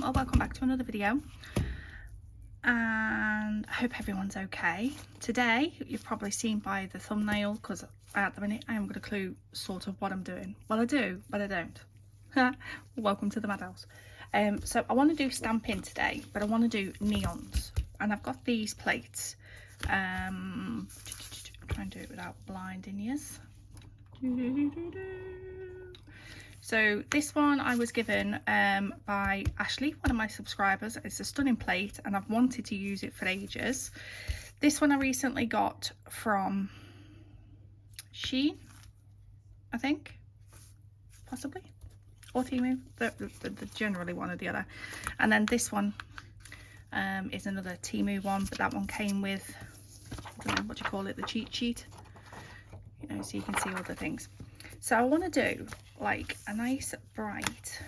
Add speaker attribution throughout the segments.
Speaker 1: or welcome back to another video, and I hope everyone's okay. Today, you've probably seen by the thumbnail, because at the minute I haven't got a clue sort of what I'm doing. Well, I do, but I don't. Welcome to the madhouse. So I want to do stamping today, but I want to do neons, and I've got these plates. I'm trying to do it without blinding yous. So this one I was given by Ashley, one of my subscribers. It's a stunning plate and I've wanted to use it for ages. This one I recently got from Shein, I think, possibly, or Temu, the generally one or the other. And then this one is another Temu one, but that one came with, I don't know, what do you call it, the cheat sheet, you know, so you can see all the things. So I want to do like a nice bright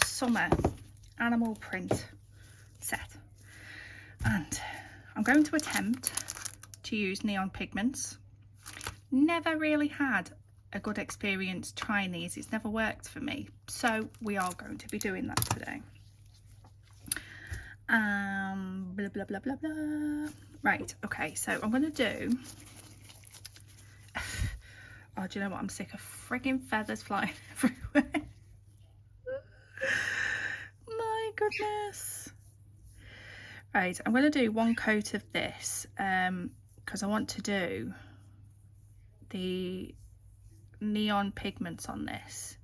Speaker 1: summer animal print set, and I'm going to attempt to use neon pigments. Never really had a good experience trying these. It's never worked for me, so we are going to be doing that today. Blah blah blah blah blah. Right, okay, so I'm going to do, oh, do you know what? I'm sick of frigging feathers flying everywhere. My goodness. Right, I'm going to do one coat of this because I want to do the neon pigments on this.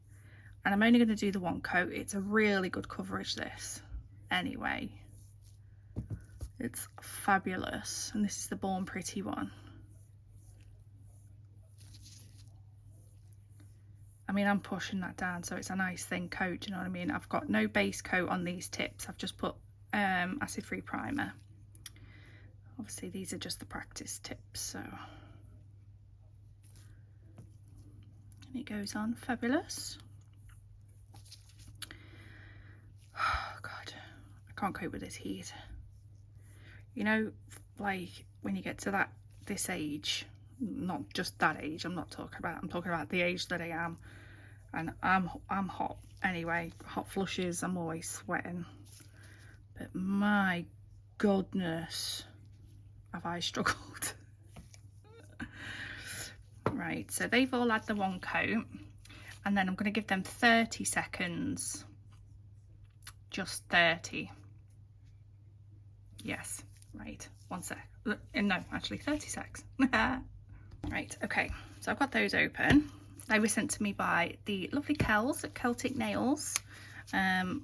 Speaker 1: And I'm only going to do the one coat. It's a really good coverage, this. Anyway, it's fabulous. And this is the Born Pretty one. I mean, I'm pushing that down so it's a nice thin coat, do you know what I mean? I've got no base coat on these tips. I've just put acid-free primer. Obviously these are just the practice tips, so. And it goes on fabulous. Oh God, I can't cope with this heat. You know, like when you get to this age, not just that age, I'm talking about the age that I am, and I'm hot anyway, hot flushes, I'm always sweating, but my goodness have I struggled. Right, so they've all had the one coat, and then I'm going to give them 30 seconds, just 30, yes, right, 1 sec, no, actually 30 seconds. Right, okay, so I've got those open. They were sent to me by the lovely Kels at Celtic Nails. I'll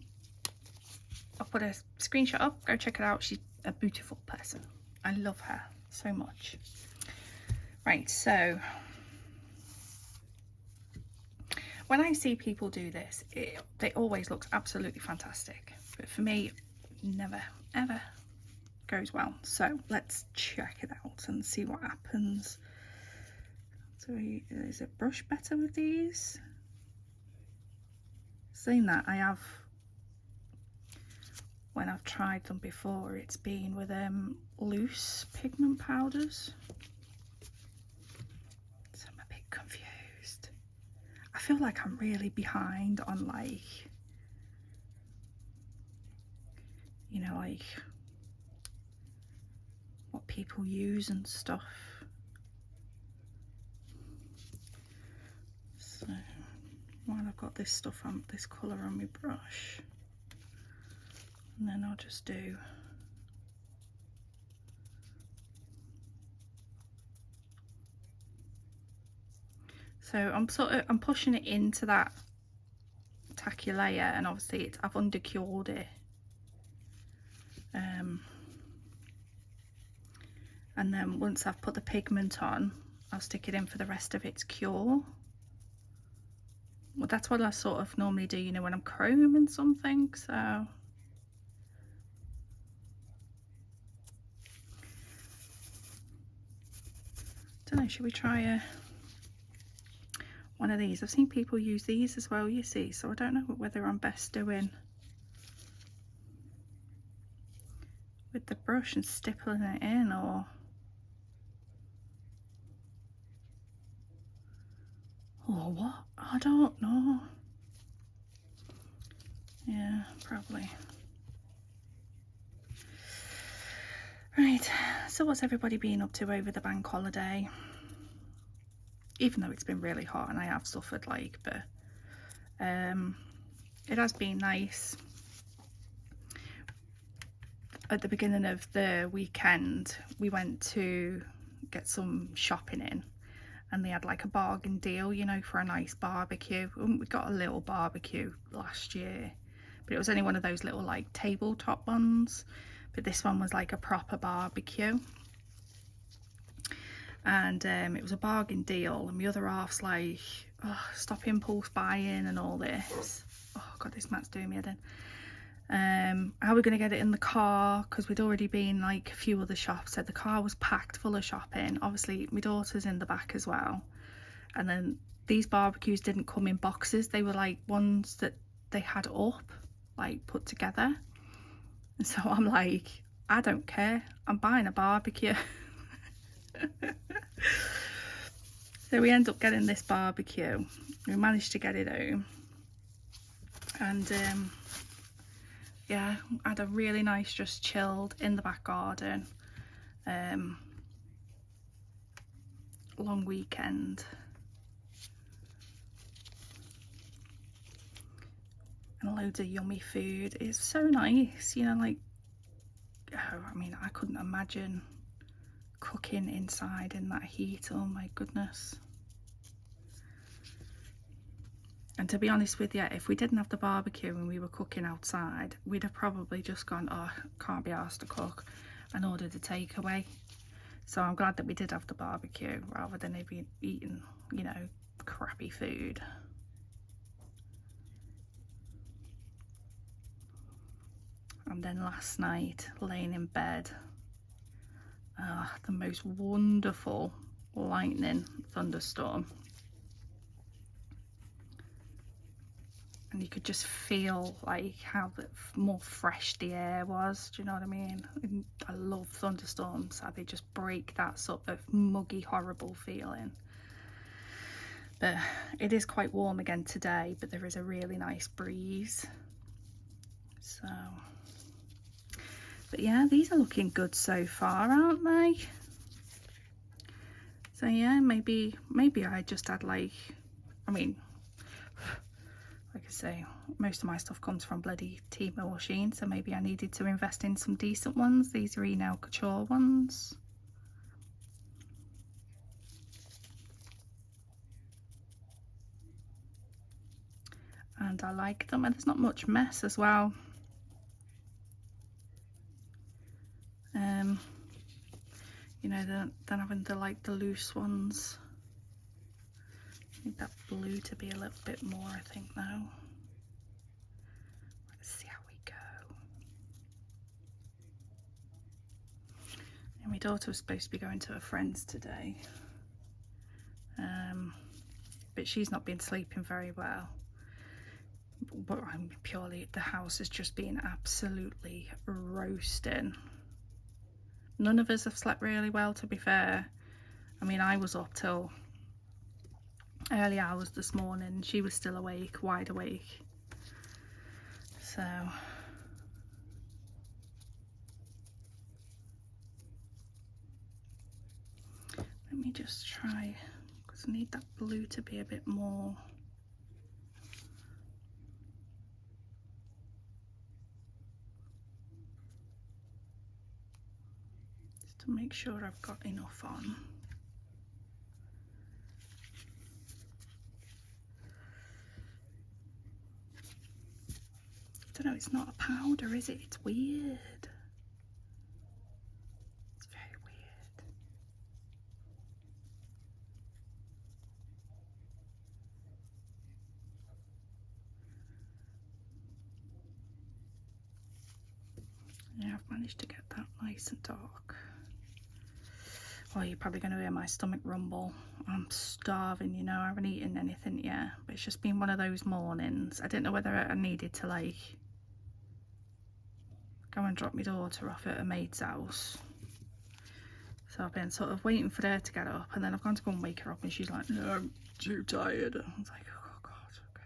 Speaker 1: put a screenshot up, go check it out. She's a beautiful person. I love her so much. Right, so when I see people do this, it always looks absolutely fantastic. But for me, never, ever goes well. So let's check it out and see what happens. So is it brush better with these? Saying that, I have, when I've tried them before, it's been with loose pigment powders. So I'm a bit confused. I feel like I'm really behind on, like, you know, like what people use and stuff. So while I've got this stuff on, this colour on my brush, and then I'll just do so I'm pushing it into that tacky layer, and obviously I've undercured it, and then once I've put the pigment on, I'll stick it in for the rest of its cure. Well, that's what I sort of normally do, you know, when I'm chroming something, so. Don't know, should we try one of these? I've seen people use these as well, you see, so I don't know whether I'm best doing with the brush and stippling it in, or what? I don't know. Yeah, probably. Right, so what's everybody been up to over the bank holiday? Even though it's been really hot and I have suffered, like, but it has been nice. At the beginning of the weekend, we went to get some shopping in, and they had like a bargain deal, you know, for a nice barbecue. And we got a little barbecue last year, but it was only one of those little like tabletop ones. But this one was like a proper barbecue. And it was a bargain deal, and the other half's like, oh, stop impulse buying and all this. Oh god, this mat's doing me head in. How are we going to get it in the car, because we'd already been like a few other shops, so the car was packed full of shopping. Obviously my daughter's in the back as well, and then these barbecues didn't come in boxes, they were like ones that they had up, like put together. And so I'm like, I don't care, I'm buying a barbecue. So we end up getting this barbecue. We managed to get it home, and yeah, had a really nice, just chilled in the back garden long weekend, and loads of yummy food. It's so nice, you know, like, oh, I mean, I couldn't imagine cooking inside in that heat. Oh my goodness. And to be honest with you, if we didn't have the barbecue and we were cooking outside, we'd have probably just gone, oh, can't be arsed to cook, and ordered a takeaway. So I'm glad that we did have the barbecue rather than eating, you know, crappy food. And then last night, laying in bed, the most wonderful lightning thunderstorm. And you could just feel like how more fresh the air was. Do you know what I mean? And I love thunderstorms, how they just break that sort of muggy, horrible feeling. But it is quite warm again today, but there is a really nice breeze. So, but yeah, these are looking good so far, aren't they? So yeah, maybe I just had like, I mean, like I say, most of my stuff comes from bloody Timo or Shein, so maybe I needed to invest in some decent ones. These are Nail Couture ones. And I like them, and there's not much mess as well. You know, then having the loose ones. I need that blue to be a little bit more, I think, though. Let's see how we go. And my daughter was supposed to be going to her friends today, but she's not been sleeping very well. But I'm purely, the house has just been absolutely roasting. None of us have slept really well, to be fair. I mean, I was up till early hours this morning. She was still awake, wide awake. So let me just try, because I need that blue to be a bit more. Just to make sure I've got enough on. I don't know, it's not a powder, is it? It's weird. It's very weird. Yeah, I've managed to get that nice and dark. Well, you're probably going to hear my stomach rumble. I'm starving, you know, I haven't eaten anything yet. But it's just been one of those mornings. I didn't know whether I needed to, like, go and drop my daughter off at a maid's house. So I've been sort of waiting for her to get up, and then I've gone to go and wake her up, and she's like, no, I'm too tired. I was like, oh god, okay.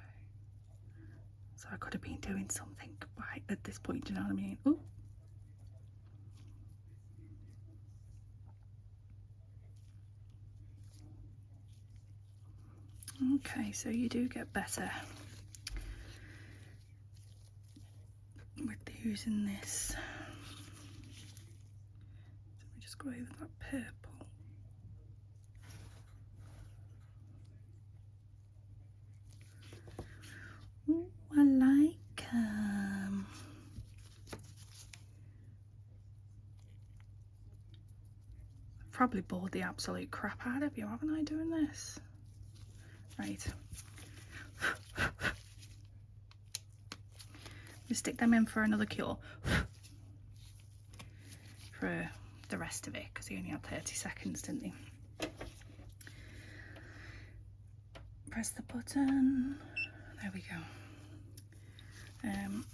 Speaker 1: So I could have been doing something at this point, do you know what I mean? Ooh. Okay, so you do get better with using this. Let me just go over that purple. Ooh, I like 'em. I've probably bored the absolute crap out of you, haven't I, doing this? Right. We stick them in for another cure for the rest of it, because he only had 30 seconds, didn't he? Press the button. There we go. And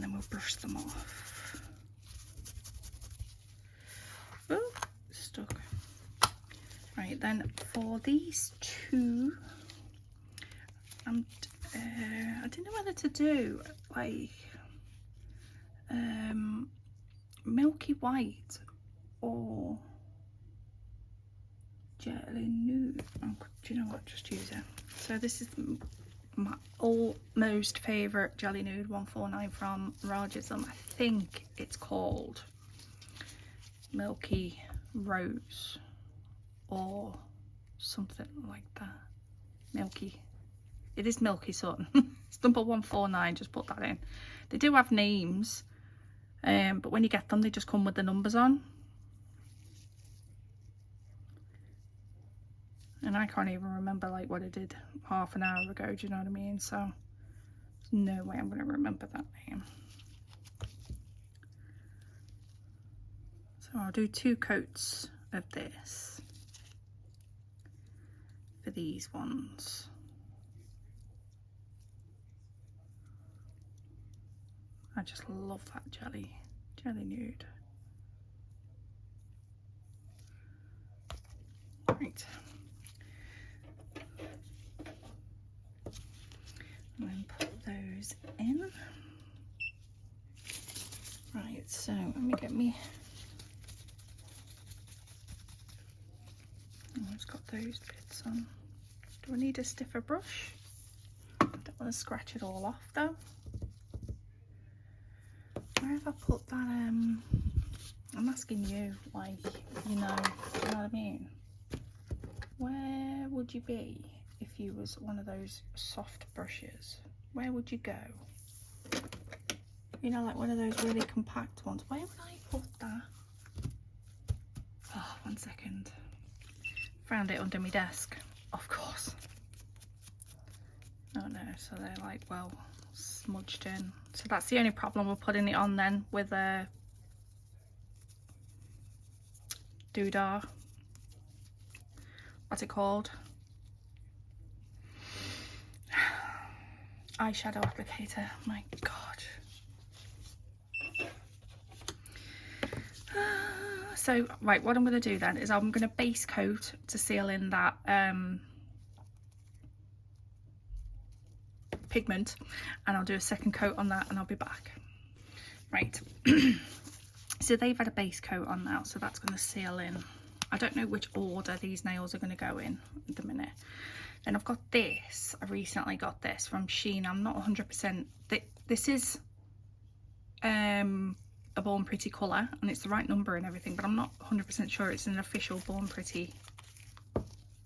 Speaker 1: then we'll brush them off. Oh, stuck. Right, then for these two, I didn't know whether to do like milky white or jelly nude. Oh, do you know what? Just use it. So this is my almost favourite jelly nude 149 from Rarjsm. I think it's called Milky Rose or something like that. Milky. It is Milky something. It's number 149, just put that in. They do have names, but when you get them, they just come with the numbers on. And I can't even remember like what I did half an hour ago, do you know what I mean? So there's no way I'm going to remember that name. So I'll do 2 coats of this for these ones. I just love that jelly nude. Right. And then put those in. Right, so let me get me. Oh, it's got those bits on. Do I need a stiffer brush? I don't want to scratch it all off though. Where have I put that? I'm asking you, like, you know what I mean? Where would you be if you was one of those soft brushes? Where would you go? You know, like one of those really compact ones. Where would I put that? Oh, 1 second. Found it under my desk, of course. Oh no, so they're like well smudged in. So that's the only problem with putting it on then with a doodah. What's it called? Eyeshadow applicator. My god. So right, what I'm going to do then is I'm going to base coat to seal in that pigment, and I'll do a second coat on that and I'll be back. Right. So they've had a base coat on now, so that's going to seal in. I don't know which order these nails are going to go in at the minute. Then I've got this. I recently got this from Shein. I'm not 100%. This is a Born Pretty colour and it's the right number and everything, but I'm not 100% sure it's an official Born Pretty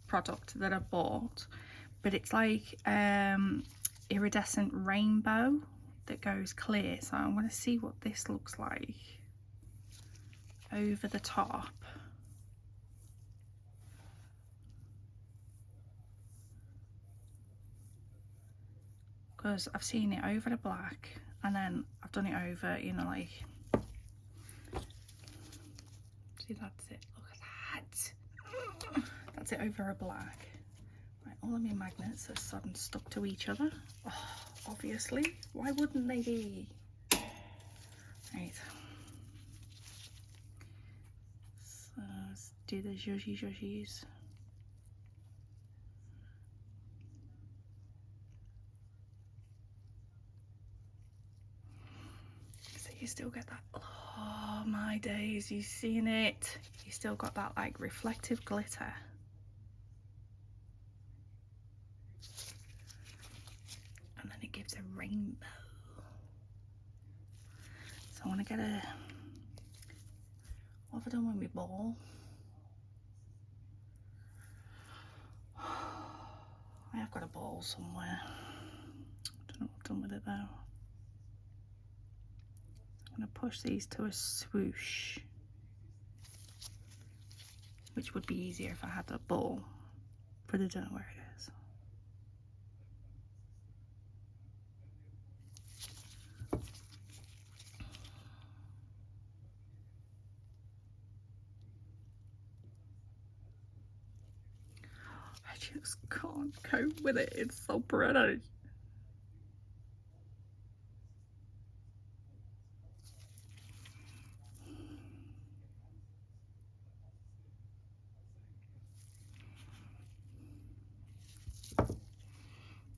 Speaker 1: product that I bought. But it's like iridescent rainbow that goes clear. So I'm going to see what this looks like over the top. Because I've seen it over the black and then I've done it over, you know, like, see, that's it, look at that. That's it over a black. Right, all of my magnets are suddenly stuck to each other. Oh, obviously, why wouldn't they be? Right. So let's do the zhuzhies. You still get that, oh my days, you seen it? You still got that like reflective glitter. rainbow. So I want to get a, what have I done with my ball? I have got a ball somewhere. I don't know what I've done with it though. I'm going to push these to a swoosh, which would be easier if I had a ball, but I don't know where it is. I just can't cope with it, it's so pretty.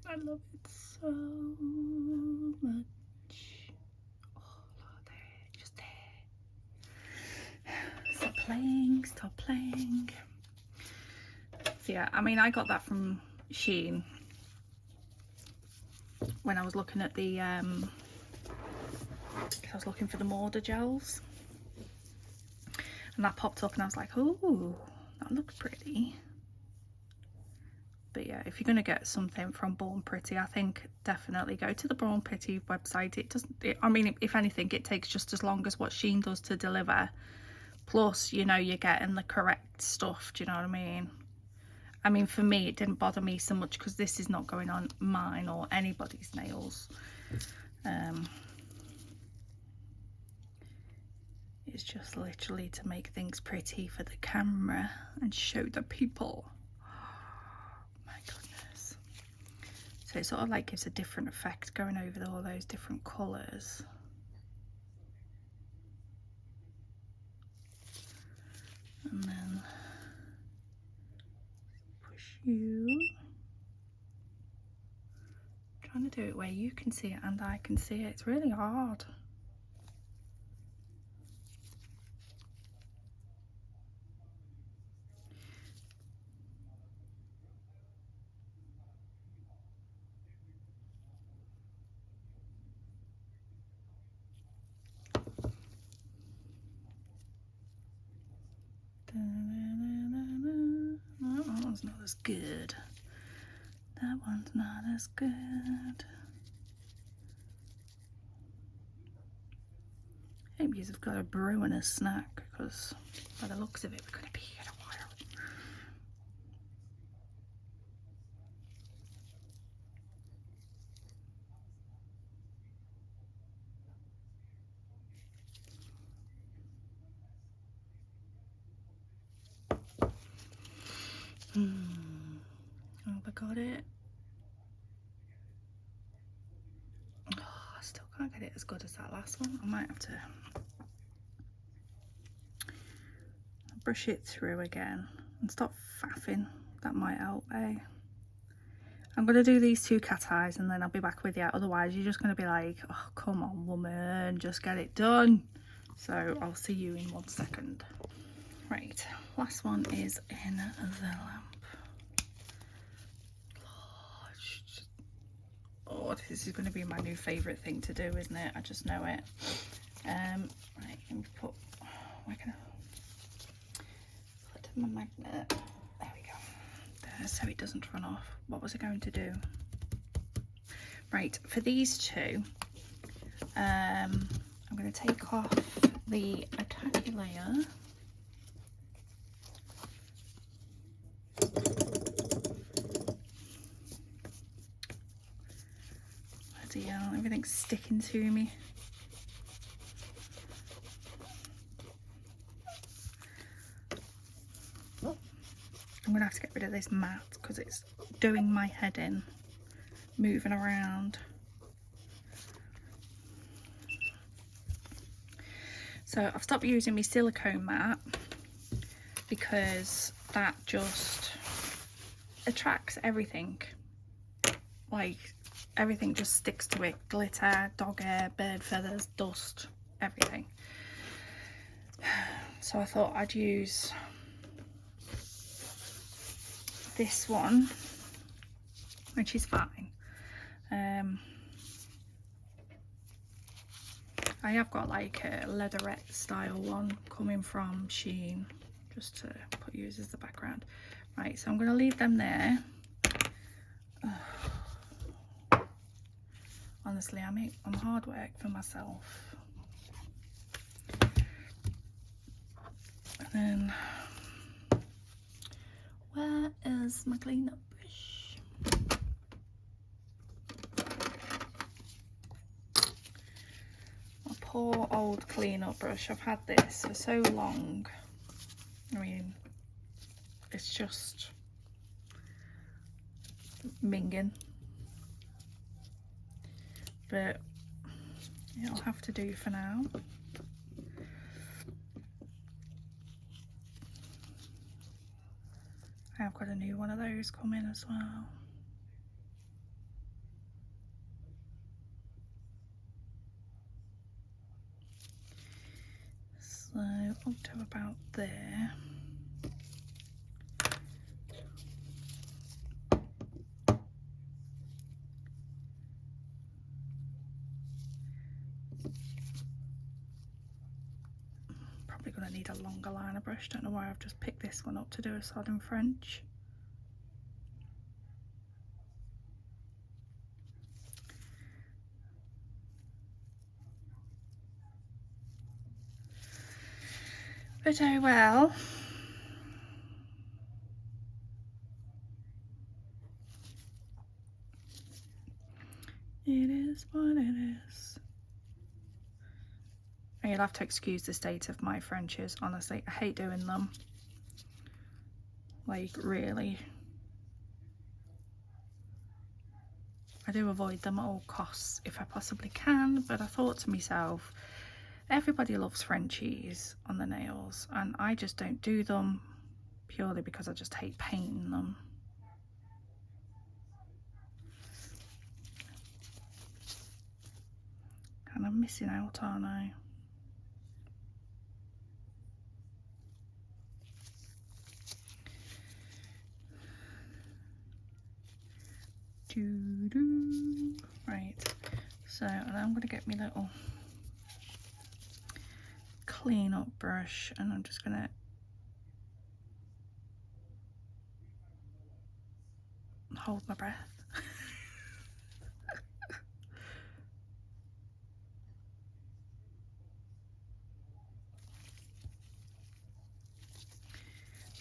Speaker 1: I love it so much. Oh, look there, just there. Stop playing, stop playing. So yeah, I mean, I got that from Shein when I was looking at the, I was looking for the mortar gels. And that popped up and I was like, oh, that looks pretty. But yeah, if you're going to get something from Born Pretty, I think definitely go to the Born Pretty website. It doesn't, I mean, if anything, it takes just as long as what Shein does to deliver. Plus, you know, you're getting the correct stuff. Do you know what I mean? I mean, for me, it didn't bother me so much because this is not going on mine or anybody's nails. It's just literally to make things pretty for the camera and show the people. My goodness. So it sort of like gives a different effect going over all those different colours. And then push you. I'm trying to do it where you can see it and I can see it. It's really hard. That one's not as good. That one's not as good. Maybe you've got a brew and a snack because by the looks of it, we're going to be here a while. Have I got it? Oh, I still can't get it as good as that last one. I might have to brush it through again and stop faffing. That might help, eh? I'm going to do these two cat eyes and then I'll be back with you. Otherwise, you're just going to be like, oh, come on, woman, just get it done. So I'll see you in 1 second. Right, last one is in the lamp. Oh, this is going to be my new favourite thing to do, isn't it? I just know it. Right, let me put, where can I put my magnet? There we go. There, so it doesn't run off. What was I going to do? Right, for these two, I'm going to take off the attacky layer. Bloody hell, everything's sticking to me. I'm gonna have to get rid of this mat because it's doing my head in, moving around. So I've stopped using my silicone mat because that just attracts everything. Like everything just sticks to it. Glitter, dog hair, bird feathers, dust, everything. So I thought I'd use this one, which is fine. I have got like a leatherette style one coming from Shein, just to put yours as the background. Right, so I'm going to leave them there. Honestly, I'm hard work for myself. And then, where is my cleanup brush? My poor old cleanup brush. I've had this for so long. I mean, it's just minging. But it'll have to do for now. I've got a new one of those coming as well. So up to about there. Probably going to need a longer liner brush. Don't know why I've just picked this one up to do a Southern French. But oh well. It is what it is. And you'll have to excuse the state of my Frenches, honestly. I hate doing them. Like, really. I do avoid them at all costs if I possibly can, but I thought to myself, everybody loves Frenchies on the nails, and I just don't do them purely because I just hate painting them. And I'm missing out, aren't I? Doo-doo. Right, so and I'm going to get my little clean up brush, and I'm just going to hold my breath.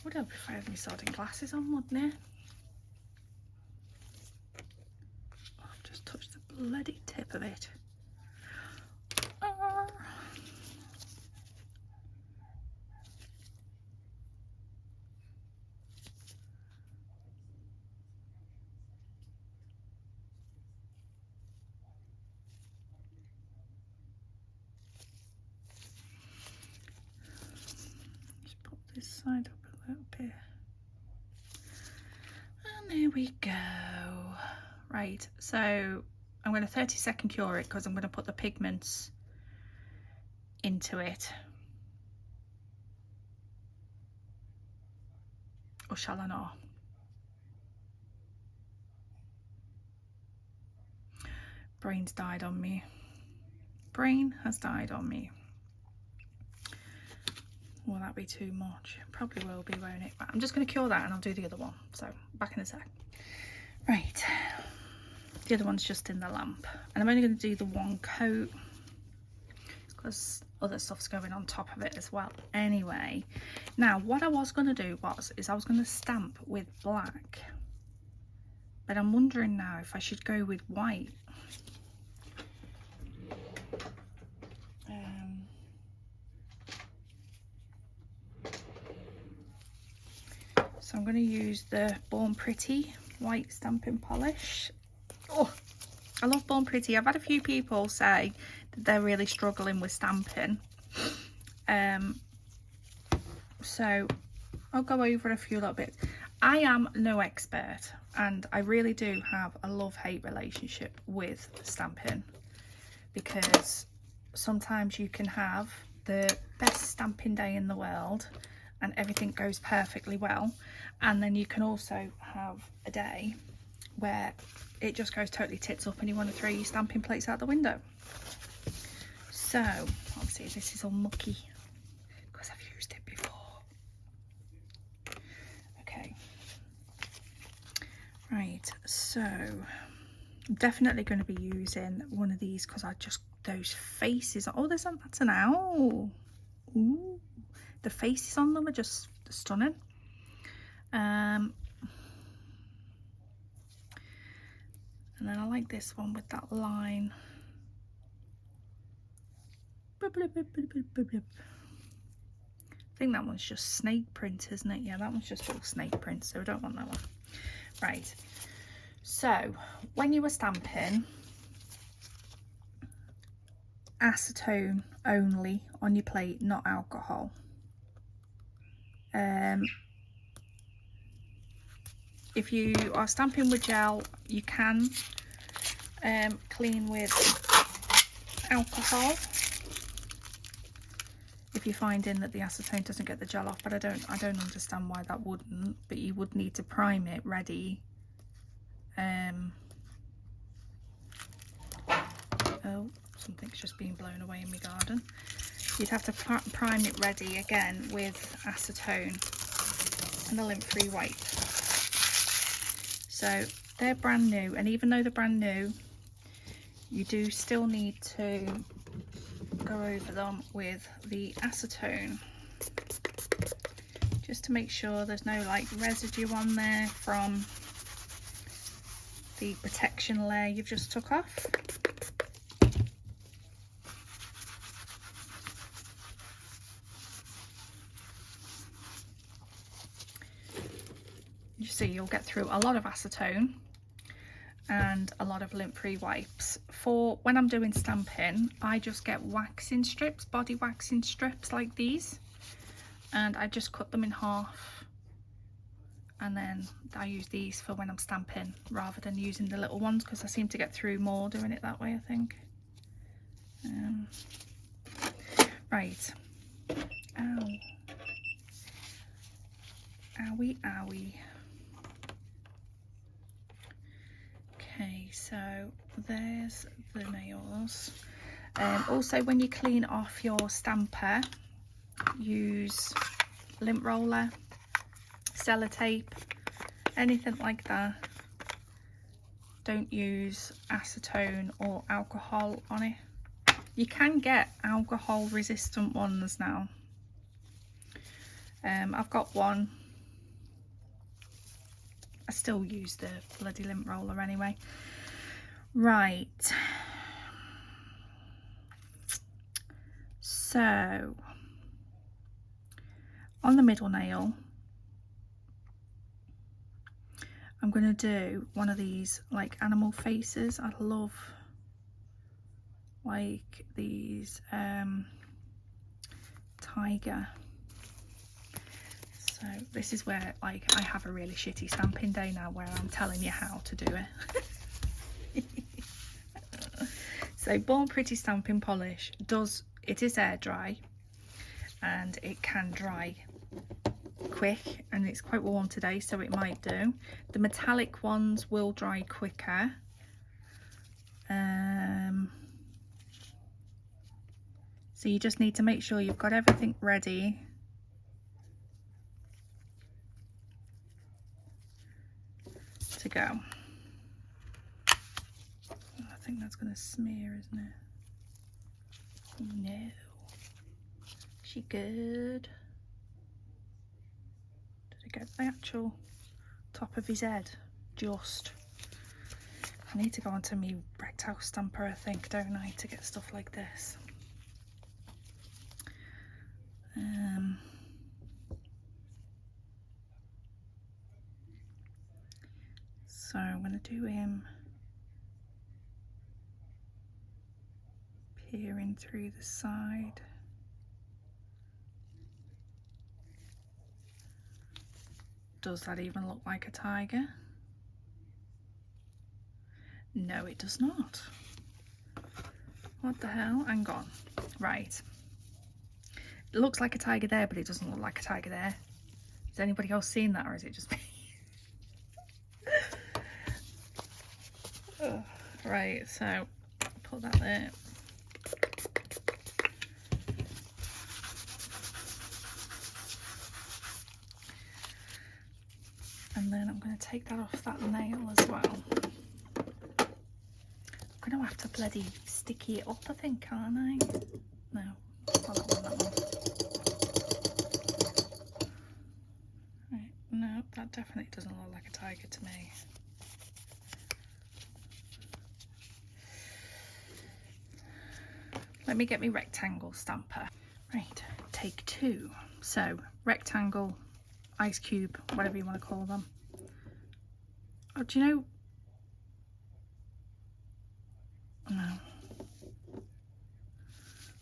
Speaker 1: Would help if I had my soldering glasses on, wouldn't it? Oh, I've just touched the bloody tip of it. Just pop this side up a little bit. And there we go. Right, so I'm going to 30-second cure it because I'm going to put the pigments into it. Or shall I not? Brain's died on me. Brain has died on me. Will that be too much? Probably will be, won't it? But I'm just going to cure that and I'll do the other one. So back in a sec. Right. The other one's just in the lamp. And I'm only going to do the one coat because other stuff's going on top of it as well. Anyway, now what I was going to do is I was going to stamp with black. But I'm wondering now if I should go with white. So I'm going to use the Born Pretty white stamping polish. Oh, I love Born Pretty. I've had a few people say that they're really struggling with stamping. So I'll go over a few little bits. I am no expert, and I really do have a love-hate relationship with stamping, because sometimes you can have the best stamping day in the world and everything goes perfectly well, and then you can also have a day where it just goes totally tits up and you want to throw your stamping plates out the window. So obviously this is all mucky because I've used it before. Okay, right, so I'm definitely going to be using one of these because I just, those faces, oh, that's an owl. Ooh, the faces on them are just stunning. And then I like this one with that line. I think that one's just snake print, isn't it? Yeah, that one's just all snake print, so I don't want that one. Right, so when you were stamping, acetone only on your plate, not alcohol. If you are stamping with gel, you can clean with alcohol if you're finding that the acetone doesn't get the gel off, but I don't understand why that wouldn't, but you would need to prime it ready. Oh, something's just being blown away in my garden. You'd have to prime it ready again with acetone and a lint-free wipe. So they're brand new, and even though they're brand new, you do still need to go over them with the acetone just to make sure there's no like residue on there from the protection layer you've just took off. You see, you'll get through a lot of acetone and a lot of lint-free wipes. For when I'm doing stamping, I just get waxing strips, body waxing strips like these, and I just cut them in half, and then I use these for when I'm stamping rather than using the little ones, because I seem to get through more doing it that way, I think. Right. Ow. Owie, owie. Okay, so there's the nails. Also, when you clean off your stamper, use lint roller, sellotape, anything like that. Don't use acetone or alcohol on it. You can get alcohol resistant ones now. I've got one. I still use the bloody lint roller anyway. Right. So on the middle nail, I'm going to do one of these like animal faces. I love like these tiger. So this is where like I have a really shitty stamping day now where I'm telling you how to do it. So Born Pretty stamping polish it is air dry and it can dry quick, and it's quite warm today, so it might do. The metallic ones will dry quicker. So you just need to make sure you've got everything ready. To go. I think that's going to smear, isn't it? No. She good? Did I get the actual top of his head? Just. I need to go onto my rectangle stamper, I think, don't I, to get stuff like this. So I'm going to do him peering through the side. Does that even look like a tiger? No, it does not. What the hell? Hang on. Right. It looks like a tiger there, but it doesn't look like a tiger there. Has anybody else seen that, or is it just me? Right, so put that there. take that off that nail as well. I'm going to have to bloody sticky it up, I think, aren't I? No, not that one, that one. Right, no, that definitely doesn't look like a tiger to me. Let me get my rectangle stamper. Right, take 2. So, rectangle, ice cube, whatever you want to call them. Oh, do you know? No.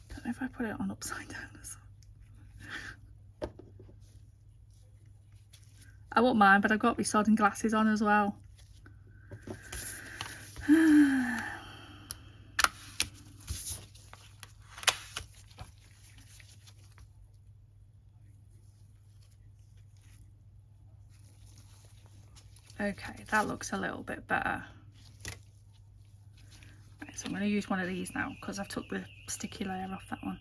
Speaker 1: Don't know if I put it on upside down or something. I won't mind, but I've got my sodding glasses on as well. Okay, that looks a little bit better. Right, so I'm going to use one of these now because I've took the sticky layer off that one.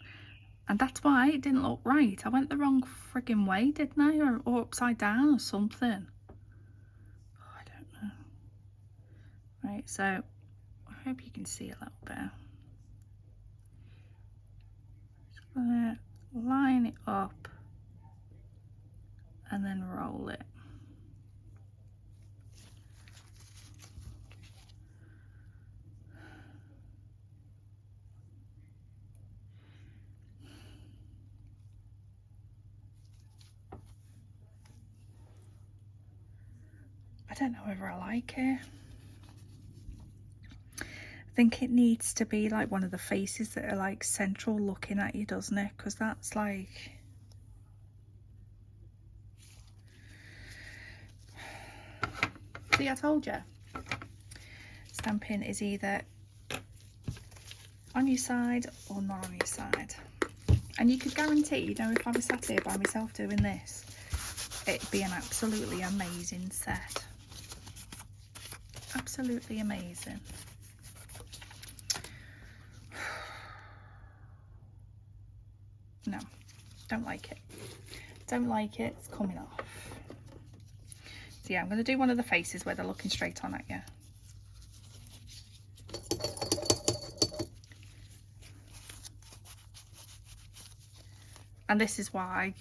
Speaker 1: And that's why it didn't look right. I went the wrong frigging way, didn't I? Or upside down or something. Oh, I don't know. Right, so I hope you can see a little bit. Just going to line it up and then roll it. I don't know whether I like it. I think it needs to be like one of the faces that are like central looking at you, doesn't it? Because that's like... See, I told you. Stamping is either on your side or not on your side. And you could guarantee, you know, if I was sat here by myself doing this, it'd be an absolutely amazing set. Absolutely amazing. No, don't like it. Don't like it. It's coming off. So yeah, I'm going to do one of the faces where they're looking straight on at you. And this is why,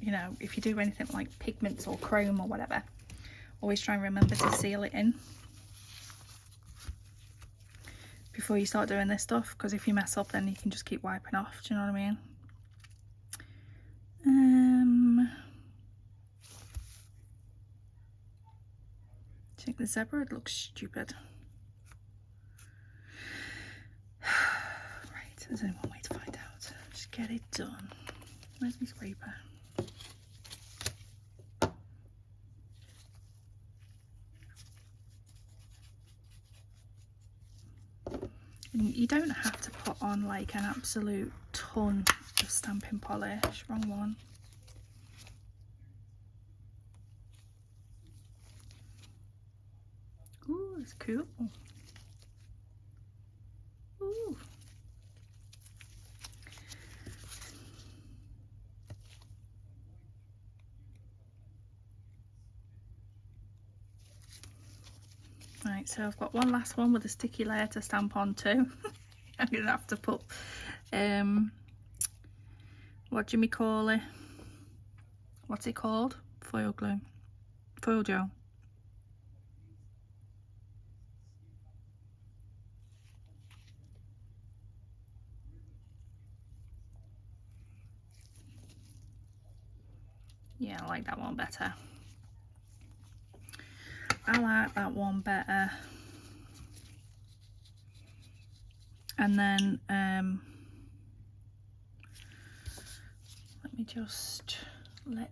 Speaker 1: you know, if you do anything like pigments or chrome or whatever, always try and remember to seal it in before you start doing this stuff, because if you mess up then you can just keep wiping off. Do you know what I mean? I think the zebra looks stupid. Right, there's only one way to find out. Just get it done. Where's my scraper? And you don't have to put on like an absolute ton of stamping polish. Wrong one. Ooh, it's cool. Ooh. Right, so I've got one last one with a sticky layer to stamp on too. I'm gonna have to put what do you call it? What's it called? Foil glue. Foil gel. Yeah, I like that one better. I like that one better. And then let me just where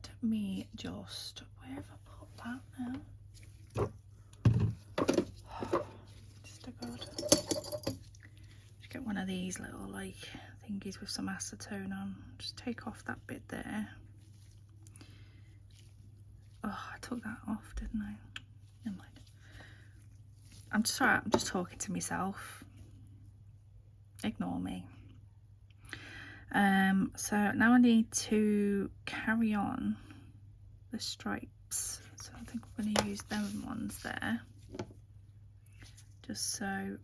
Speaker 1: have I put that now? Just a god. Just get one of these little like thingies with some acetone on. Just take off that bit there. Oh, I took that off, didn't I? Never mind. I'm sorry, I'm just talking to myself. Ignore me. So now I need to carry on the stripes. So I think I'm going to use them ones there, just so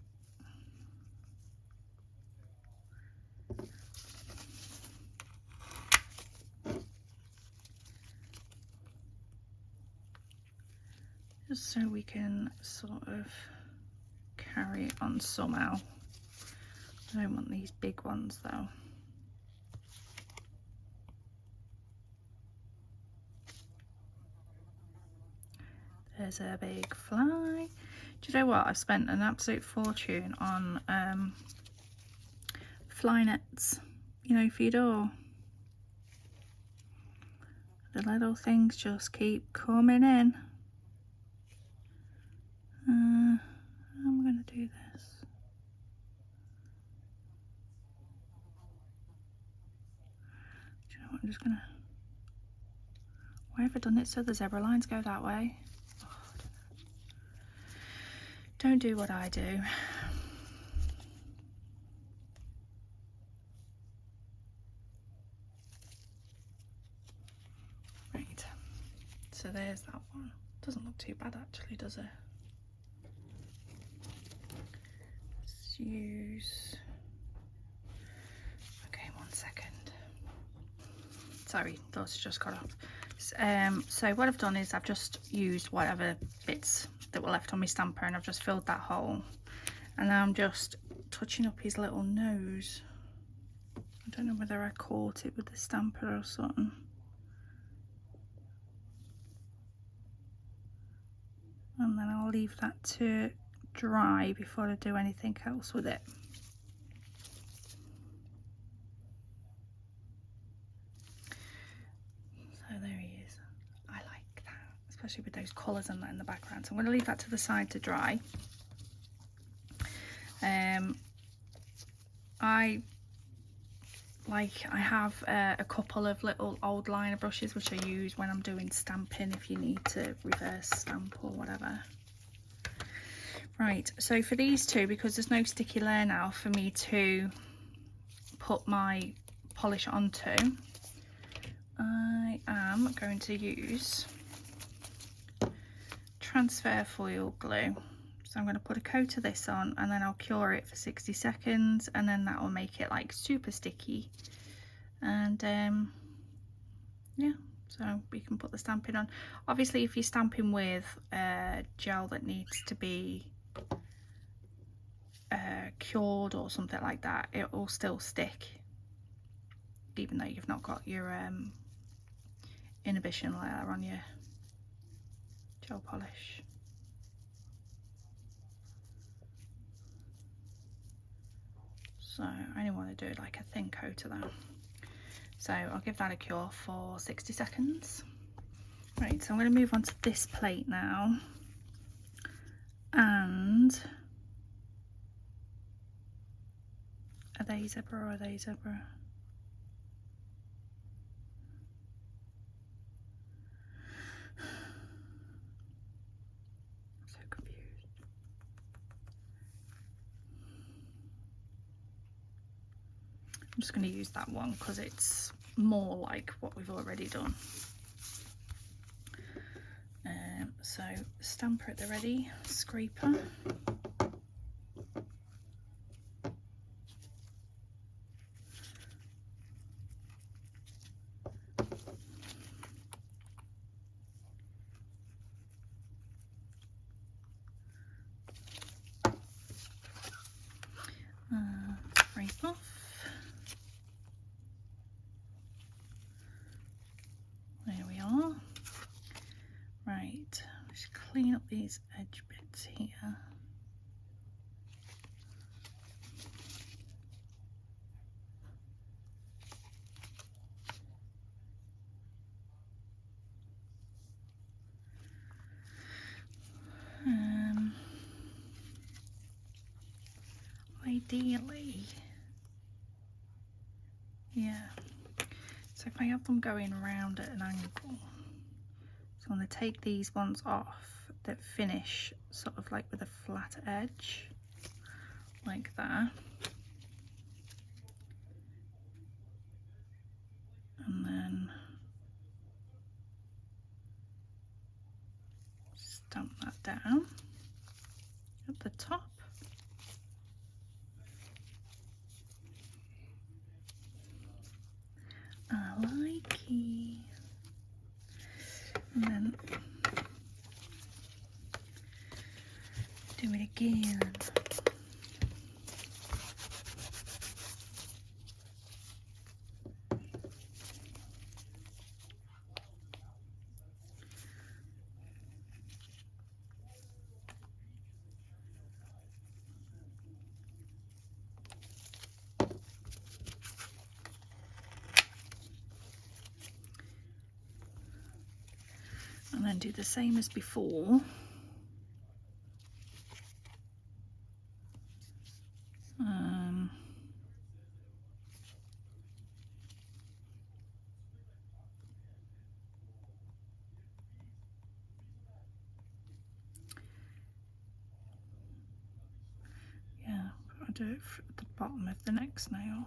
Speaker 1: we can sort of carry it on somehow. I don't want these big ones though. There's a big fly. Do you know what? I've spent an absolute fortune on fly nets, you know, for your door. The little things just keep coming in. I'm gonna do this. Do you know what? I'm just gonna. Why have I done it so the zebra lines go that way? Oh, don't do what I do. Right. So there's that one. Doesn't look too bad actually, does it? Let's use. Okay, 1 second. Sorry, those just got off. So what I've done is I've just used whatever bits that were left on my stamper and I've just filled that hole. And now I'm just touching up his little nose. I don't know whether I caught it with the stamper or something. And then I'll leave that to dry before I do anything else with it. So there he is. I like that, especially with those colours and that in the background. So I'm going to leave that to the side to dry. I have a couple of little old liner brushes which I use when I'm doing stamping if you need to reverse stamp or whatever. Right, so for these two, because there's no sticky layer now for me to put my polish onto, I am going to use transfer foil glue. So I'm going to put a coat of this on and then I'll cure it for 60 seconds and then that will make it like super sticky. And yeah, so we can put the stamping on. Obviously if you're stamping with gel that needs to be cured or something like that, it will still stick even though you've not got your inhibition layer on your gel polish. So I only want to do like a thin coat of that. So I'll give that a cure for 60 seconds. Right, so I'm going to move on to this plate now. And are they zebra or are they zebra? I'm so confused. I'm just going to use that one because it's more like what we've already done. So stamper at the ready, scraper. Scrape off. There we are. Right, just clean up these edge bits here. Ideally, yeah. So if I have them going around at an angle, so I'm going to take these ones off that finish sort of like with a flat edge, like that. And then down at the top. I like it. And then do it again. And then do the same as before. Yeah, I'll do it at the bottom of the next nail.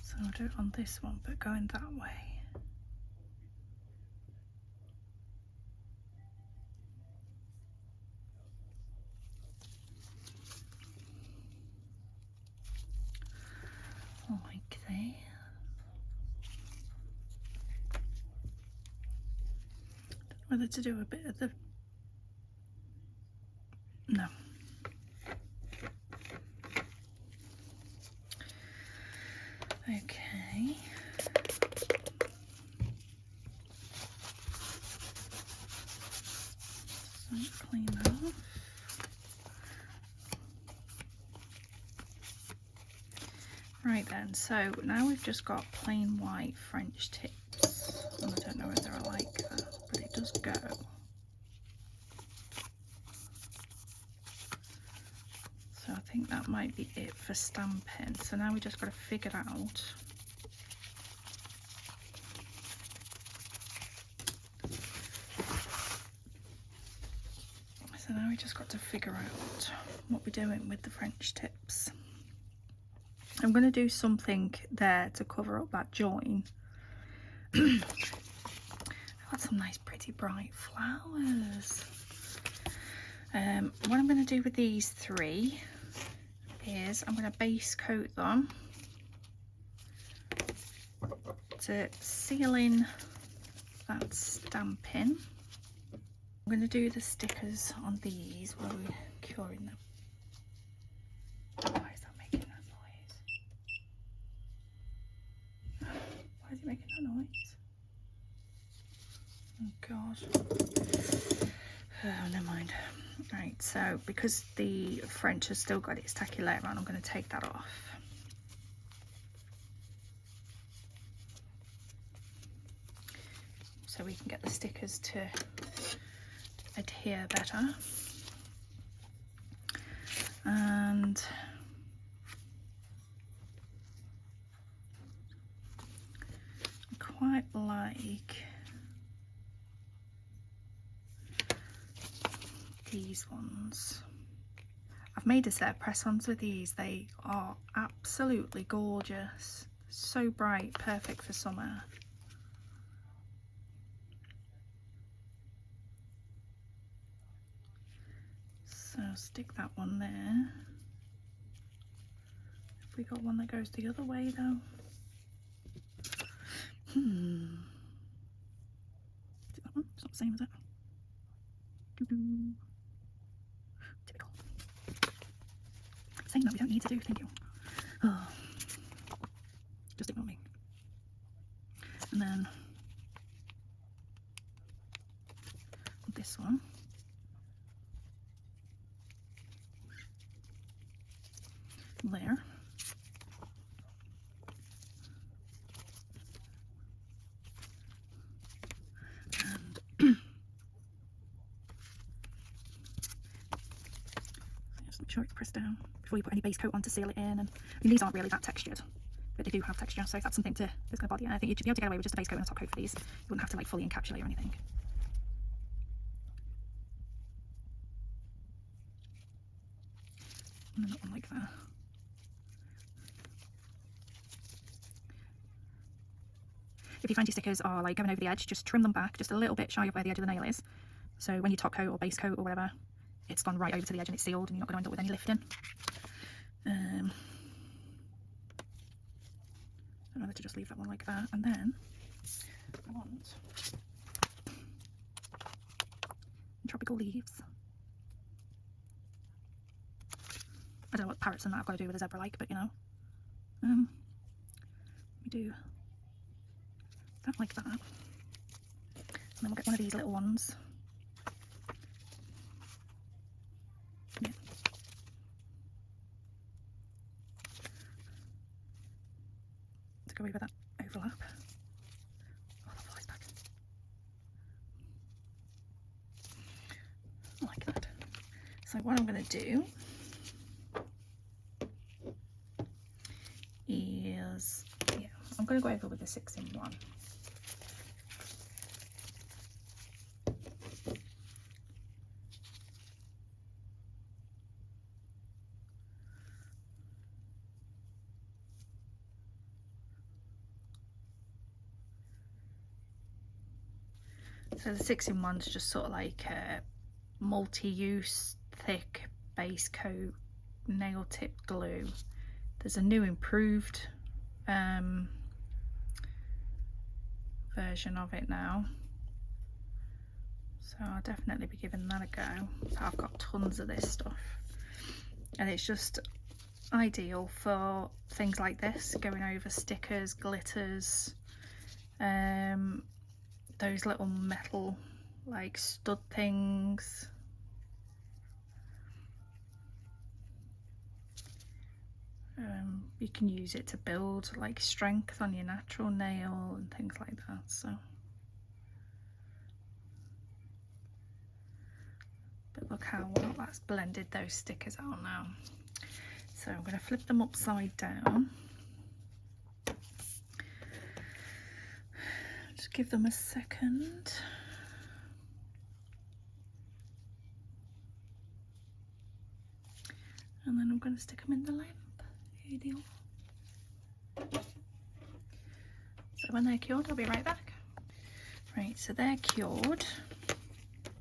Speaker 1: So I'll do it on this one, but going that way. Like that. Whether to do a bit of the... No. Okay. So clean that off. Right then, so now we've just got plain white French tips. And I don't know whether I like that, but it does go. So I think that might be it for stamping. So now we just got to figure out what we're doing with the French tips. I'm going to do something there to cover up that join. I've got some nice pretty bright flowers. What I'm going to do with these three is I'm going to base coat them to seal in that stamping. I'm going to do the stickers on these while we're curing them. Why is that making that noise? Why is it making that noise? Oh God. Oh, never mind. Right, so because the French has still got its tacky layer on, I'm going to take that off. So we can get the stickers to adhere better. And I quite like these ones. I've made a set of press-ons with these. They are absolutely gorgeous. So bright, perfect for summer. So stick that one there. Have we got one that goes the other way though? Is it that one? It's not the same, is it? Doo-doo. Typical. Saying that we don't need to do, thank you. Oh. Just ignore me. And then this one. There. And just make sure it's pressed down before you put any base coat on to seal it in. And I mean, these aren't really that textured, but they do have texture, so if that's something that's going to bother you, I think you'd be able to get away with just a base coat and a top coat for these. You wouldn't have to like fully encapsulate or anything. And then that one like that. if you find your stickers are like going over the edge, just trim them back just a little bit shy of where the edge of the nail is. So when you top coat or base coat or whatever, it's gone right over to the edge and it's sealed and you're not going to end up with any lifting. I'd rather to just leave that one like that. And then I want tropical leaves. I don't know what parrots and that I've got to do with a zebra like, but you know. We do that like that. And then we'll get one of these little ones. Yeah. To go over that overlap. Oh, that flies back. I like that. So what I'm going to do is, yeah, I'm going to go over with the 6-in-1. So the 6-in-1's just sort of like a multi-use thick base coat nail tip glue. There's a new improved version of it now, so I'll definitely be giving that a go. I've got tons of this stuff and it's just ideal for things like this, going over stickers, glitters, those little metal like stud things. You can use it to build like strength on your natural nail and things like that. So, but look how well that's blended those stickers out now. So I'm going to flip them upside down. Just give them a second. And then I'm going to stick them in the lamp. So when they're cured, I'll be right back. Right, so they're cured.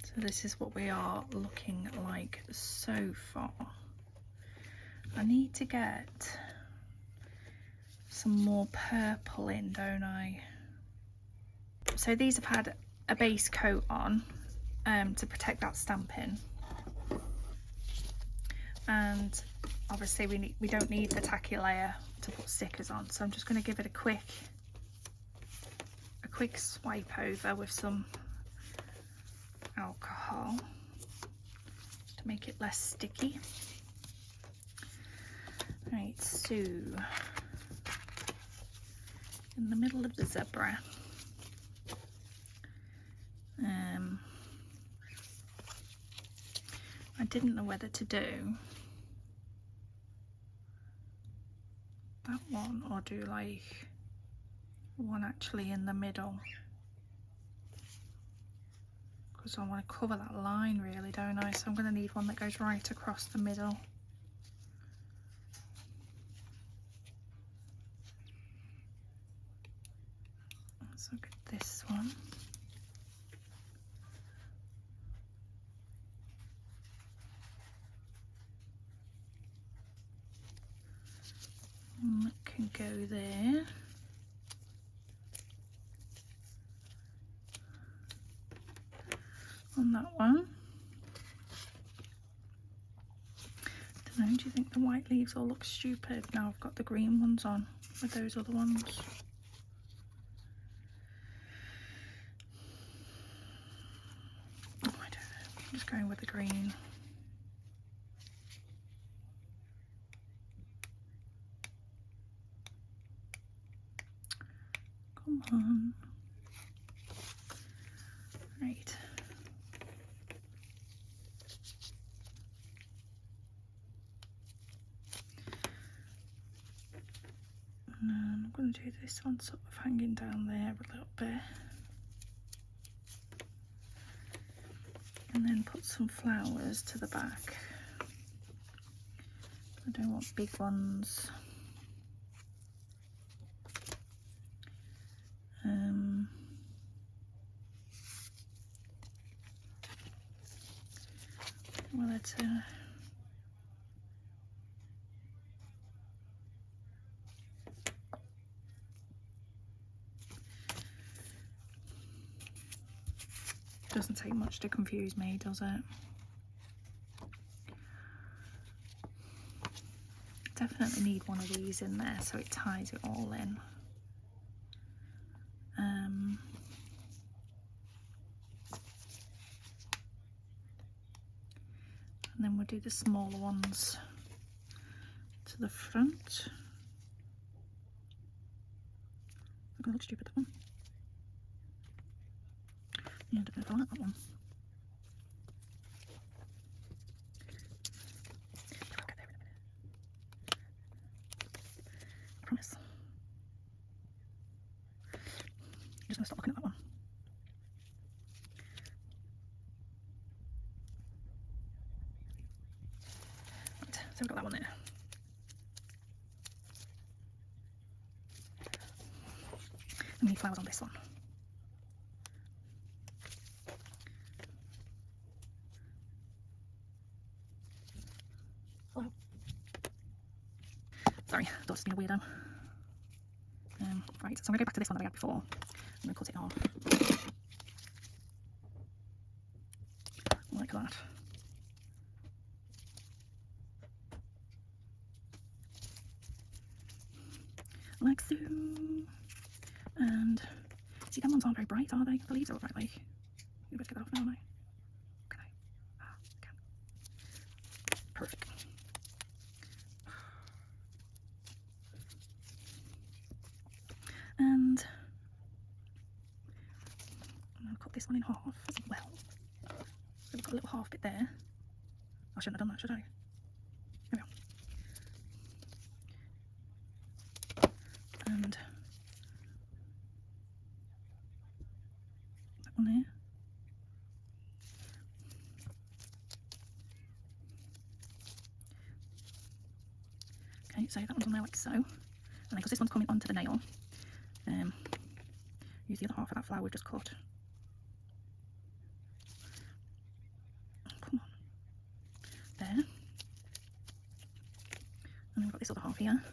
Speaker 1: So this is what we are looking like so far. I need to get some more purple in, don't I? So these have had a base coat on to protect that stamping. And obviously we don't need the tacky layer to put stickers on, so I'm just going to give it a quick swipe over with some alcohol to make it less sticky. Right, so in the middle of the zebra, I didn't know whether to do that one or do like one actually in the middle, because I want to cover that line really, don't I? So I'm going to need one that goes right across the middle. Let's look at this one. And that can go there. On that one. Don't know, do you think the white leaves all look stupid now I've got the green ones on with those other ones? Oh, I don't know. I'm just going with the green. Come on. Right. And I'm going to do this one sort of hanging down there a little bit. And then put some flowers to the back. I don't want big ones. whether to doesn't take much to confuse me, does it? Definitely need one of these in there so it ties it all in. And then we'll do the smaller ones to the front. I'm gonna look stupid, that one. Yeah, I don't know if I like that one. I'll get there in a minute. I promise. I'm just gonna stop looking at that one. Right, so we've got that one there. And we need flowers on this one. Hello. Sorry, daughter's being a weirdo. Right, so I'm going to go back to this one that we had before. I'm going to cut it off. Like that. Like so. And see, them ones aren't very bright, are they? The leaves are all right, like. You better get that off now, aren't I? Can I? Ah, I can. Perfect. And I'm going to cut this one in half as well. So we've got a little half bit there. I shouldn't have done that, should I? There we are. And that one there. Okay, so that one's on there like so. And then because this one's coming onto the nail, use the other half of that flower we've just cut. Come on. There. And then we've got this other half here,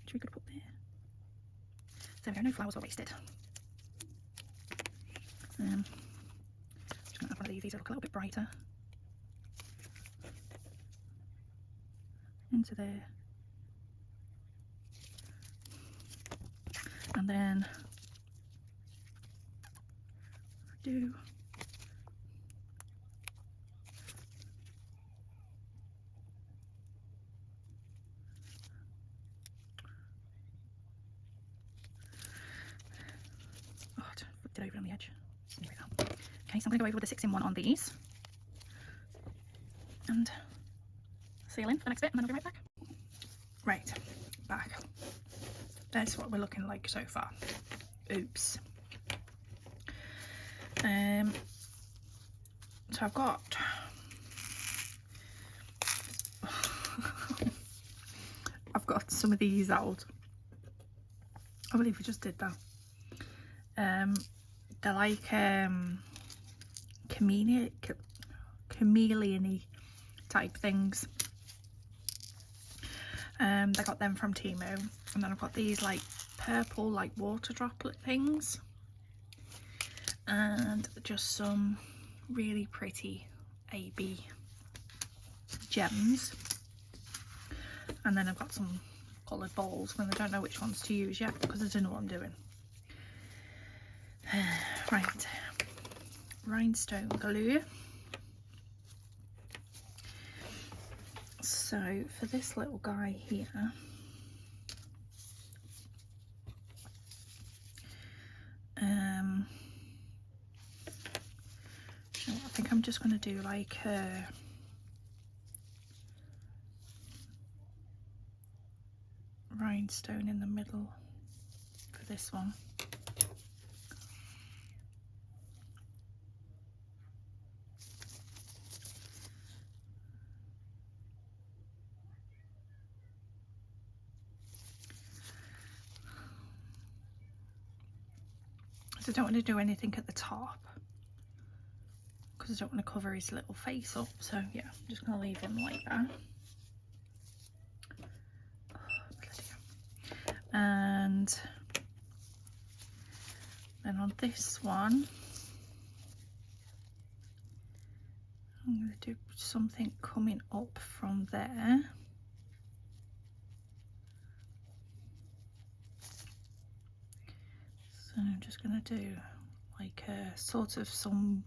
Speaker 1: which we could put there. So there are no flowers were wasted. Just going to add one of these that look a little bit brighter into there. And then do flipped it over on the edge. There we go. Okay, so I'm going to go over with the 6-in-1 on these and seal in for the next bit, and then I'll be right back. Right, back. That's what we're looking like so far. Oops. So I've got I've got some of these out. I believe we just did that. They're like chameleon-y type things. I got them from Temu, and then I've got these like purple like water droplet things, and just some really pretty AB gems, and then I've got some coloured balls, and I don't know which ones to use yet because I don't know what I'm doing. Right, rhinestone glue. So for this little guy here, I think I'm just going to do like a rhinestone in the middle for this one. So I don't want to do anything at the top. because I don't want to cover his little face up. So yeah, I'm just going to leave him like that. And then on this one, I'm going to do something coming up from there. So I'm just going to do like a sort of some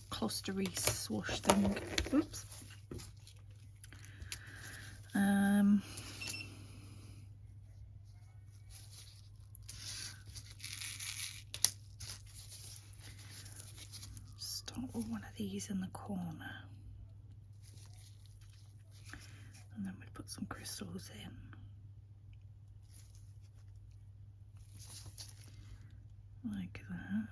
Speaker 1: clustery swoosh thing. Oops. Start with one of these in the corner. And then we put some crystals in. Like that.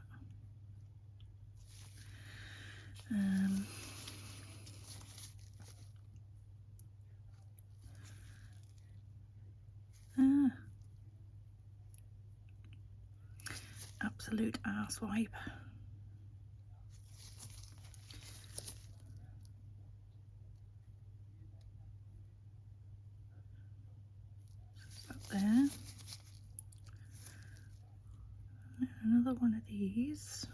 Speaker 1: Absolute arse wipe. There. Another one of these.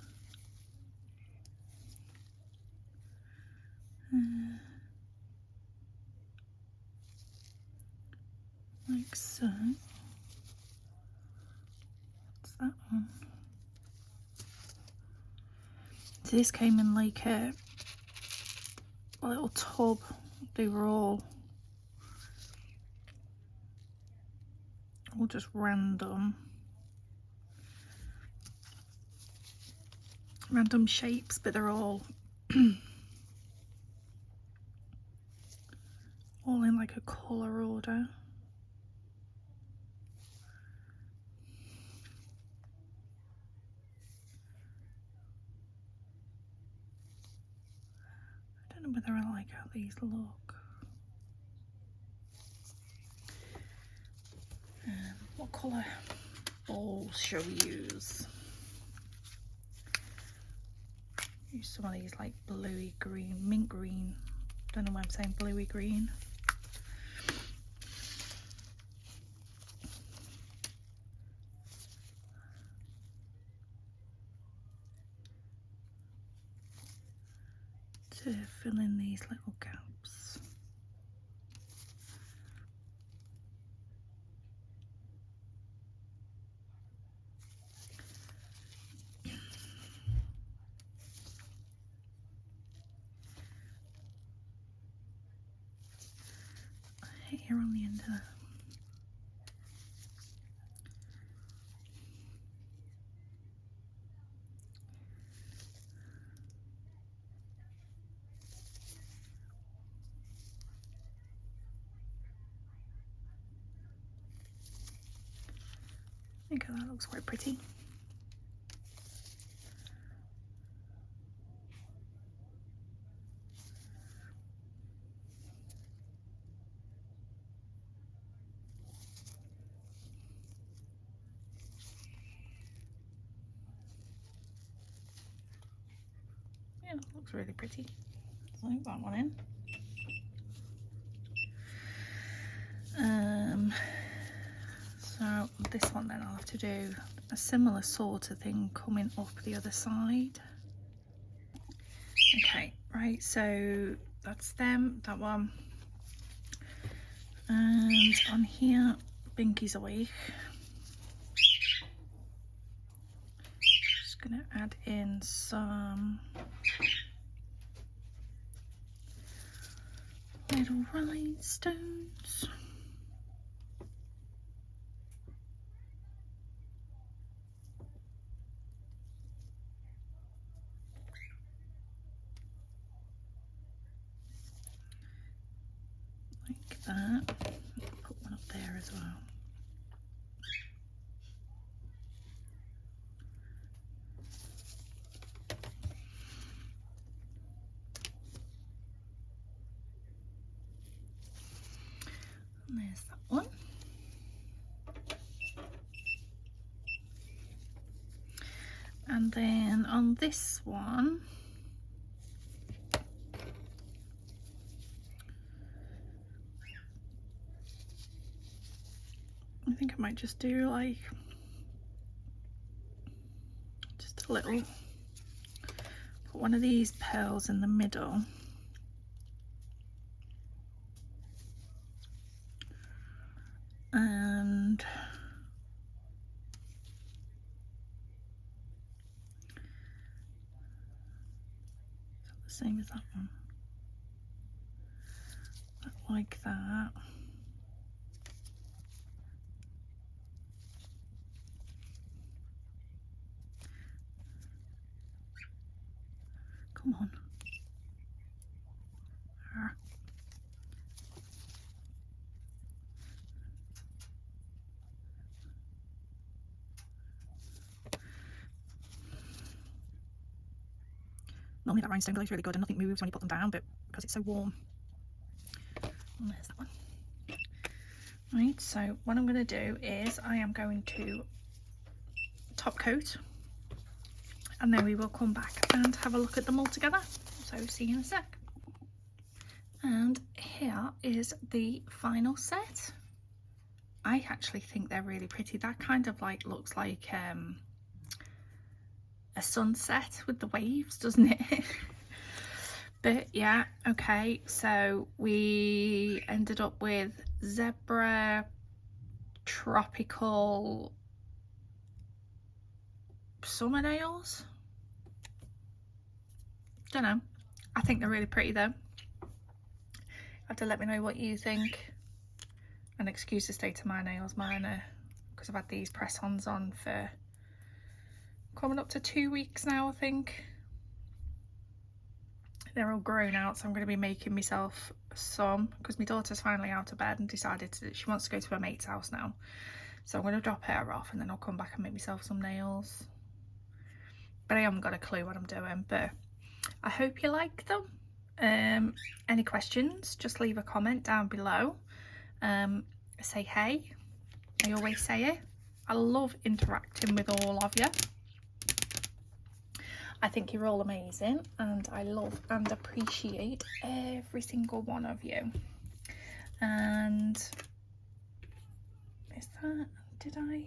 Speaker 1: Like so. What's that one? So this came in like a little tub. They were all just random shapes, but they're all all in like a colour order. I don't know whether I like how these look. What colour balls shall we use? Use some of these like bluey green, mint green. Don't know why I'm saying bluey green. To fill in these little gaps. Here on the end of that. I think that looks quite pretty. Yeah, it looks really pretty. So I think that one in. So this one then I'll have to do a similar sort of thing coming up the other side. Okay, right, so that's them, that one. And on here, Binky's awake. Just gonna add in some little rhinestones. Like that. Put one up there as well. And there's that one. And then on this one, might just do like just a little, put one of these pearls in the middle. And the same as that one, like that. Come on. Normally that rhinestone glow is really good and nothing moves when you put them down, but because it's so warm. And there's that one. Right, so what I'm going to do is I am going to top coat, and then we will come back and have a look at them all together. So see you in a sec. And here is the final set. I actually think they're really pretty. That kind of like looks like a sunset with the waves, doesn't it? But yeah, okay, so we ended up with zebra tropical summer nails. Don't know, I think they're really pretty though. Have to let me know what you think, and excuse the state of my nails. Mine are, because I've had these press-ons on for coming up to 2 weeks now, I think. They're all grown out, so I'm going to be making myself some, because my daughter's finally out of bed and decided that she wants to go to her mate's house now. So I'm going to drop her off and then I'll come back and make myself some nails. But I haven't got a clue what I'm doing, but I hope you like them. Any questions, just leave a comment down below. Say hey. I always say it. I love interacting with all of you. I think you're all amazing, and I love and appreciate every single one of you. And is that, oh,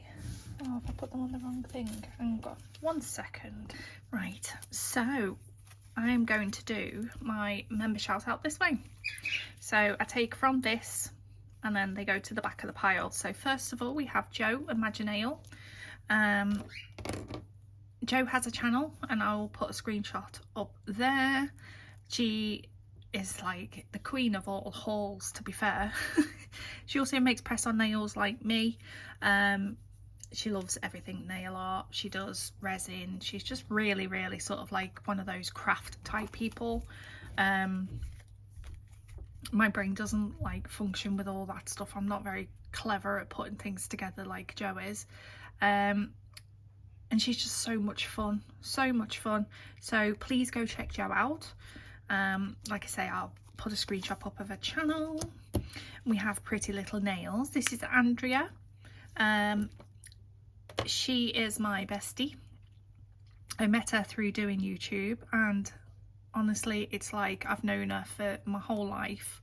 Speaker 1: have I put them on the wrong thing? Hang on 1 second. Right, so I am going to do my member shout out this way. So I take from this and then they go to the back of the pile. So first of all, we have Jo Imaginail. Jo has a channel and I'll put a screenshot up there. She is like the queen of all hauls, to be fair. She also makes press-on nails like me. She loves everything nail art. She does resin. She's just really, really sort of like one of those craft type people. My brain doesn't like function with all that stuff. I'm not very clever at putting things together like Jo is. And she's just so much fun, so much fun. So please go check Jo out. Like I say, I'll put a screenshot up of her channel. We have Pretty Little Nails. This is Andrea. She is my bestie. I met her through doing YouTube, and honestly, it's like I've known her for my whole life.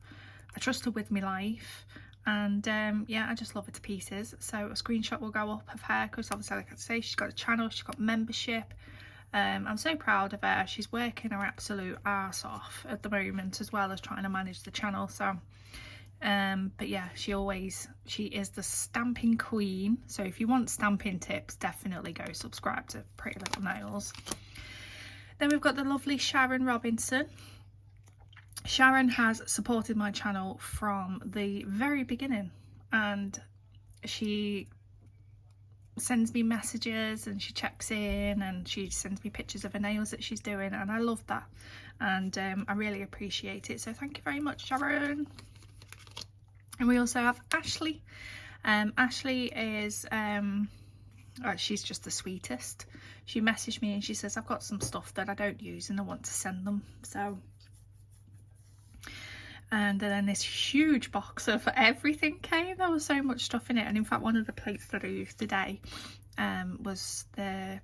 Speaker 1: I trust her with my life. And yeah, I just love her to pieces. So a screenshot will go up of her, because obviously, like I say, she's got a channel, she's got membership. I'm so proud of her. She's working her absolute arse off at the moment, as well as trying to manage the channel. So but yeah, she is the stamping queen. So if you want stamping tips, definitely go subscribe to Pretty Little Nails. Then we've got the lovely Sharon Robinson. Sharon has supported my channel from the very beginning, and she sends me messages and she checks in and she sends me pictures of her nails that she's doing, and I love that, and I really appreciate it. So thank you very much, Sharon. And we also have Ashley. Ashley is she's just the sweetest. She messaged me and she says, I've got some stuff that I don't use and I want to send them. So, and then this huge box of everything came. There was so much stuff in it, and in fact one of the plates that I used today was the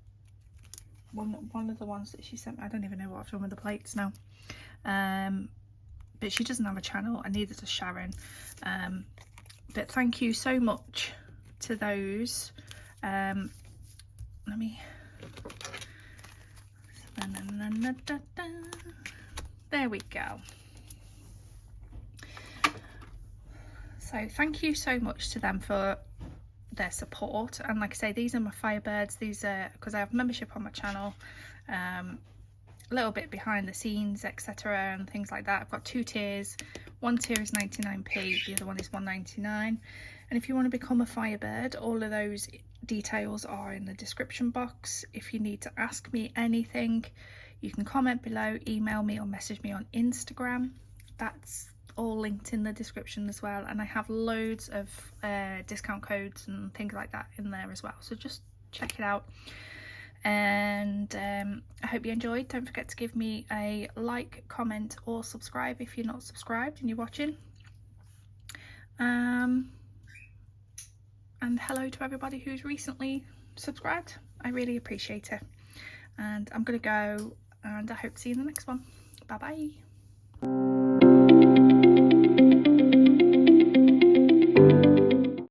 Speaker 1: one of the ones that she sent me. I don't even know what I've done with the plates now. But she doesn't have a channel, and neither does Sharon. But thank you so much to those. Let me, there we go. So thank you so much to them for their support. And like I say, these are my Firebirds. These are because I have membership on my channel, a little bit behind the scenes, etc., and things like that. I've got 2 tiers. One tier is 99p, the other one is 1.99. And if you want to become a Firebird, all of those details are in the description box. If you need to ask me anything, you can comment below, email me, or message me on Instagram. That's all linked in the description as well, and I have loads of discount codes and things like that in there as well, so just check it out. And I hope you enjoyed. Don't forget to give me a like, comment, or subscribe if you're not subscribed and you're watching. And hello to everybody who's recently subscribed. I really appreciate it. And I'm gonna go, and I hope to see you in the next one. Bye bye.